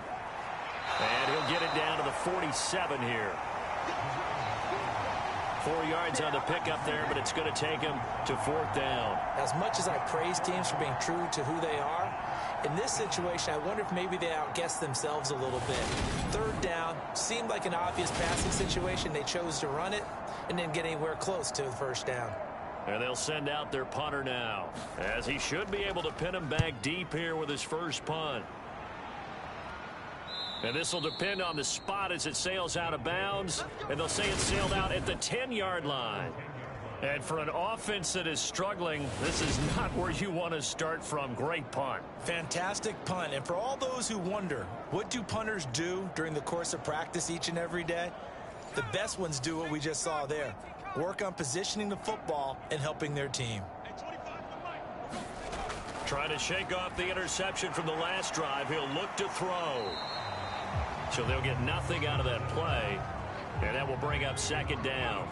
And he'll get it down to the 47 here. 4 yards on the pickup there, but it's going to take him to 4th down. As much as I praise teams for being true to who they are, in this situation, I wonder if maybe they outguessed themselves a little bit. 3rd down seemed like an obvious passing situation. They chose to run it and didn't get anywhere close to the 1st down. And they'll send out their punter now, as he should be able to pin him back deep here with his first punt. And this will depend on the spot as it sails out of bounds. And they'll say it sailed out at the 10-yard line. And for an offense that is struggling, this is not where you want to start from. Great punt. Fantastic punt. And for all those who wonder, what do punters do during the course of practice each and every day? The best ones do what we just saw there. Work on positioning the football and helping their team. Trying to shake off the interception from the last drive. He'll look to throw. So they'll get nothing out of that play. And that will bring up 2nd down.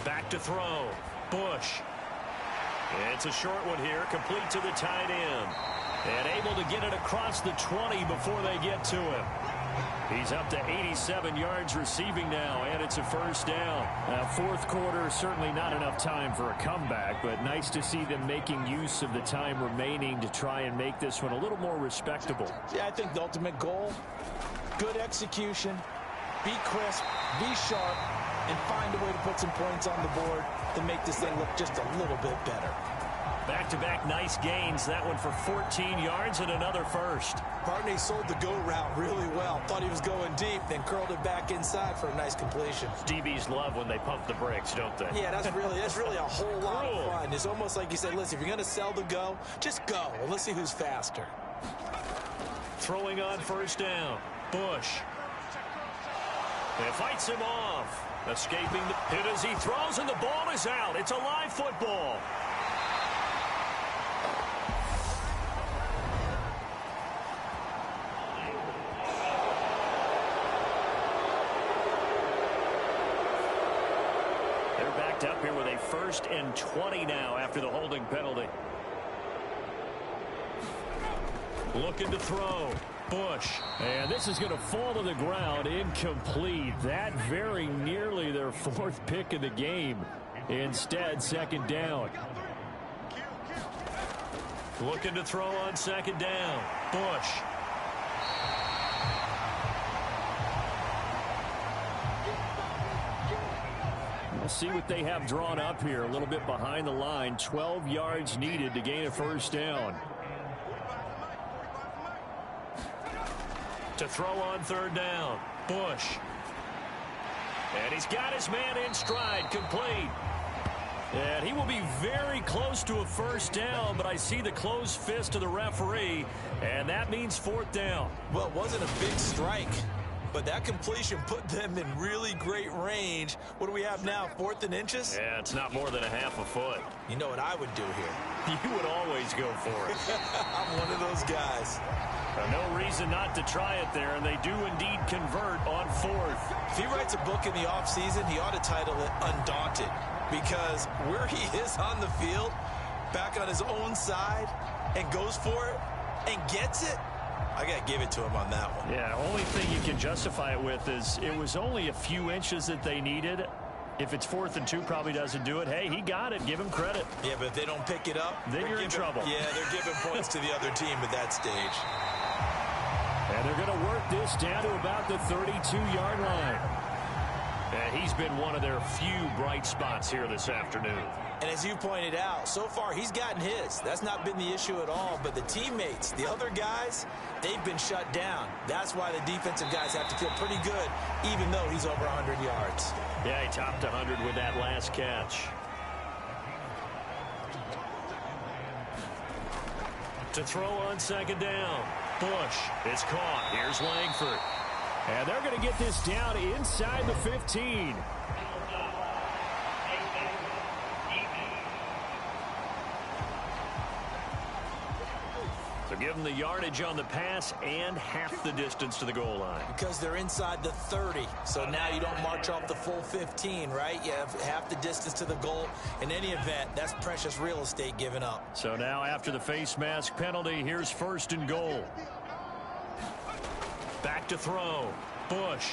Back to throw. Bush. It's a short one here. Complete to the tight end. And able to get it across the 20 before they get to him. He's up to 87 yards receiving now, and it's a 1st down. 4th quarter, certainly not enough time for a comeback, but nice to see them making use of the time remaining to try and make this one a little more respectable. Yeah, I think the ultimate goal, good execution, be crisp, be sharp, and find a way to put some points on the board to make this thing look just a little bit better. Back-to-back nice gains. That one for 14 yards and another 1st. Partney sold the go route really well. Thought he was going deep, then curled it back inside for a nice completion. DBs love when they pump the brakes, don't they? Yeah, that's really a whole lot of fun. It's almost like you said, listen, if you're going to sell the go, just go. And let's see who's faster. Throwing on 1st down. Bush. It fights him off. Escaping the hit as he throws, and the ball is out. It's a live football. Up here with a 1st and 20 now after the holding penalty. Looking to throw. Bush. And this is going to fall to the ground. Incomplete. That very nearly their 4th pick of the game. Instead, 2nd down. Looking to throw on 2nd down. Bush. We'll see what they have drawn up here. A little bit behind the line. 12 yards needed to gain a 1st down. To throw on 3rd down. Bush. And he's got his man in stride, complete. And he will be very close to a first down, but I see the closed fist of the referee, and that means fourth down. Well, it wasn't a big strike, but that completion put them in really great range. What do we have now, 4th and inches? Yeah, it's not more than a half a foot. You know what I would do here? You would always go for it. I'm one of those guys. No reason not to try it there, and they do indeed convert on 4th. If he writes a book in the offseason, he ought to title it Undaunted, because where he is on the field, back on his own side, and goes for it, and gets it, I got to give it to him on that one. Yeah, only thing you can justify it with is it was only a few inches that they needed. If it's 4th and 2, probably doesn't do it. Hey, he got it. Give him credit. Yeah, but if they don't pick it up, then you're in trouble. Yeah, they're giving points to the other team at that stage. And they're going to work this down to about the 32-yard line. And he's been one of their few bright spots here this afternoon. And as you pointed out, so far he's gotten his. That's not been the issue at all. But the teammates, the other guys, they've been shut down. That's why the defensive guys have to feel pretty good, even though he's over 100 yards. Yeah, he topped 100 with that last catch. To throw on 2nd down. Bush is caught. Here's Langford. And they're going to get this down inside the 15. So give them the yardage on the pass and half the distance to the goal line. Because they're inside the 30. So now you don't march off the full 15, right? You have half the distance to the goal. In any event, that's precious real estate given up. So now after the face mask penalty, here's 1st and goal. Back to throw. Bush.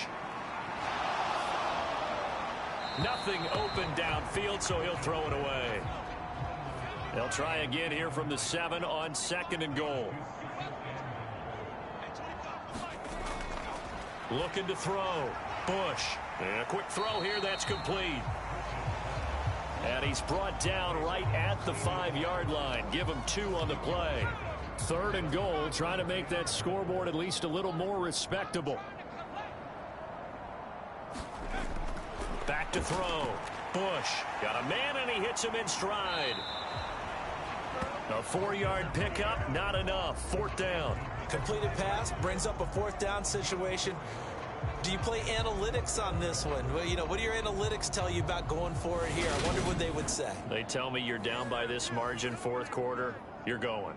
Nothing open downfield, so he'll throw it away. They'll try again here from the 7 on 2nd and goal. Looking to throw. Bush. And a quick throw here. That's complete. And he's brought down right at the 5-yard line. Give him 2 on the play. 3rd and goal, trying to make that scoreboard at least a little more respectable. Back to throw. Bush got a man, and he hits him in stride. A 4-yard pickup, not enough. 4th down. Completed pass brings up a 4th down situation. Do you play analytics on this one? Well, you know, what do your analytics tell you about going for it here? I wonder what they would say. They tell me you're down by this margin, 4th quarter, you're going.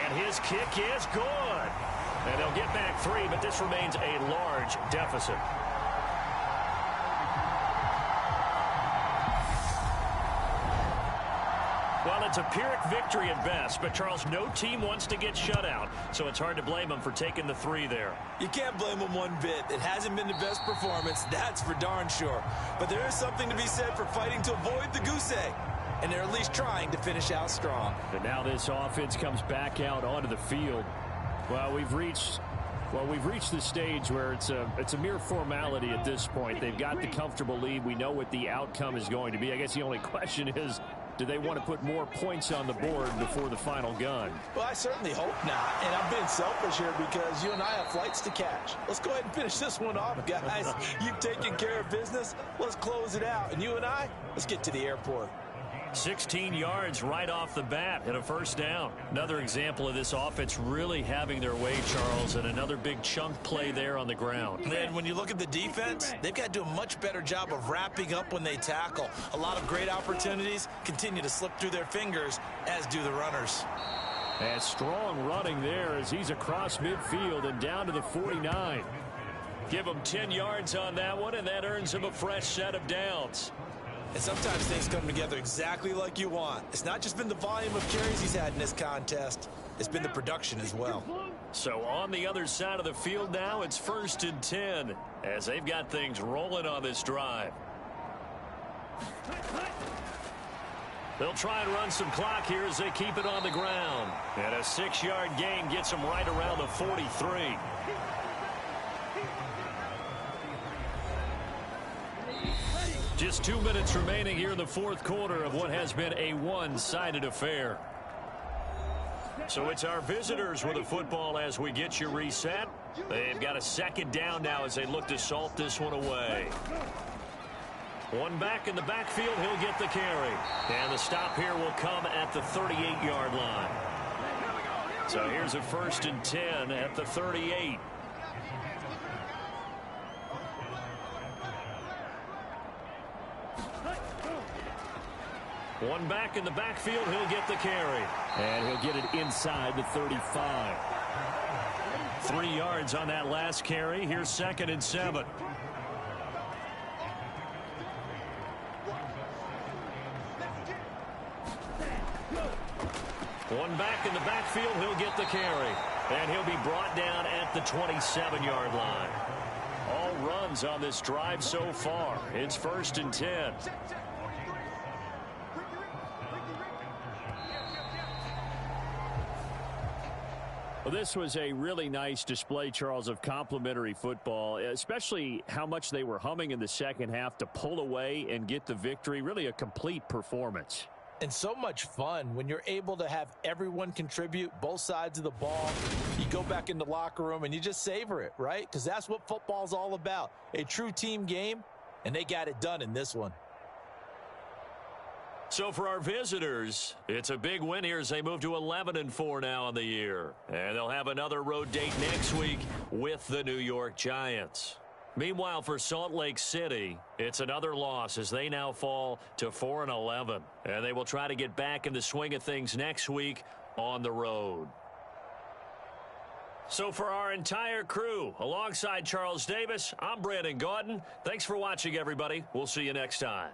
And his kick is good. And they'll get back 3, but this remains a large deficit. Well, it's a Pyrrhic victory at best, but Charles, no team wants to get shut out, so it's hard to blame them for taking the 3 there. You can't blame them one bit. It hasn't been the best performance, that's for darn sure. But there is something to be said for fighting to avoid the goose egg. And they're at least trying to finish out strong. And now this offense comes back out onto the field. Well, we've reached the stage where it's a mere formality at this point. They've got the comfortable lead. We know what the outcome is going to be. I guess the only question is, do they want to put more points on the board before the final gun? Well, I certainly hope not. And I'm being selfish here because you and I have flights to catch. Let's go ahead and finish this one off, guys. You've taken care of business. Let's close it out. And you and I, let's get to the airport. 16 yards right off the bat and a 1st down. Another example of this offense really having their way, Charles, and another big chunk play there on the ground. And when you look at the defense, they've got to do a much better job of wrapping up when they tackle. A lot of great opportunities continue to slip through their fingers, as do the runners. And strong running there as he's across midfield and down to the 49. Give him 10 yards on that one, and that earns him a fresh set of downs. And sometimes things come together exactly like you want. It's not just been the volume of carries he's had in this contest. It's been the production as well. So on the other side of the field now, it's 1st and 10 as they've got things rolling on this drive. They'll try and run some clock here as they keep it on the ground. And a 6-yard gain gets them right around the 43. Just 2 minutes remaining here in the 4th quarter of what has been a one-sided affair. So it's our visitors with the football as we get you reset. They've got a second down now as they look to salt this one away. One back in the backfield, he'll get the carry. And the stop here will come at the 38-yard line. So here's a 1st and 10 at the 38. One back in the backfield, he'll get the carry. And he'll get it inside the 35. 3 yards on that last carry. Here's 2nd and 7. One back in the backfield, he'll get the carry. And he'll be brought down at the 27-yard line. All runs on this drive so far. It's 1st and 10. Well, this was a really nice display, Charles, of complimentary football, especially how much they were humming in the second half to pull away and get the victory. Really a complete performance. And so much fun when you're able to have everyone contribute, both sides of the ball. You go back in the locker room and you just savor it, right? Because that's what football's all about. A true team game, and they got it done in this one. So for our visitors, it's a big win here as they move to 11-4 now on the year. And they'll have another road date next week with the New York Giants. Meanwhile, for Salt Lake City, it's another loss as they now fall to 4-11. And they will try to get back in the swing of things next week on the road. So for our entire crew, alongside Charles Davis, I'm Brandon Gaudin. Thanks for watching, everybody. We'll see you next time.